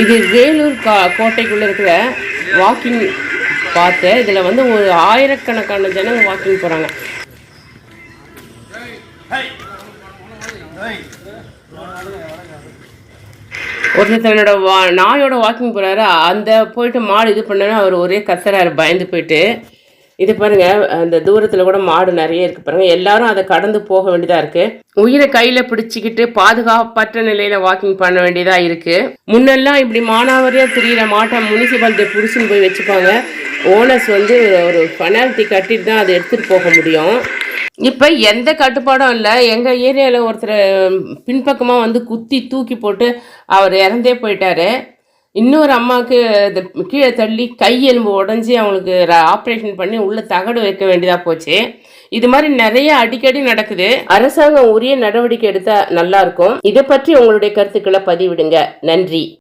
இது வேலூர் கோட்டைக்குள்ளே இருக்கிற வாக்கிங் பாத்து. இதில் வந்து ஒரு ஆயிரக்கணக்கான ஜனங்க வாக்கிங் போகிறாங்க. ஒருத்தர் தன்னோட நாயோட வாக்கிங் போகிறாரு. அந்த போயிட்டு மாடு இது பண்ணனா அவர் ஒரே கத்துறாரு பயந்து போயிட்டு. இது பாருங்க, அந்த தூரத்தில் கூட மாடு நிறைய இருக்கு பாருங்க. எல்லாரும் அதை கடந்து போக வேண்டியதா இருக்கு. உயிரை கையில பிடிச்சிக்கிட்டு பாதுகாப்பற்ற நிலையில வாக்கிங் பண்ண வேண்டியதா இருக்கு. முன்னெல்லாம் இப்படி மானாவரியா திரியிற மாட்டை முனிசிபாலிட்டி புடிச்சுன்னு போய் வச்சுப்பாங்க. ஓனர்ஸ் வந்து ஒரு பெனால்ட்டி கட்டிட்டு தான் அதை எடுத்துட்டு போக முடியும். இப்போ எந்த கட்டுப்பாடும் இல்லை. எங்கள் ஏரியாவில் ஒருத்தர் பின்பக்கமாக வந்து குத்தி தூக்கி போட்டு அவர் இறந்தே போயிட்டாரு. இன்னொரு அம்மாவுக்கு கீழே தள்ளி கை எலும்பு உடஞ்சி அவங்களுக்கு ஆப்ரேஷன் பண்ணி உள்ள தகடு வைக்க வேண்டியதாக போச்சு. இது மாதிரி நிறைய அடிக்கடி நடக்குது. அரசாங்கம் உரிய நடவடிக்கை எடுத்தா நல்லா இருக்கும். இதை பற்றி உங்களுடைய கருத்துக்களை பதிவிடுங்க. நன்றி.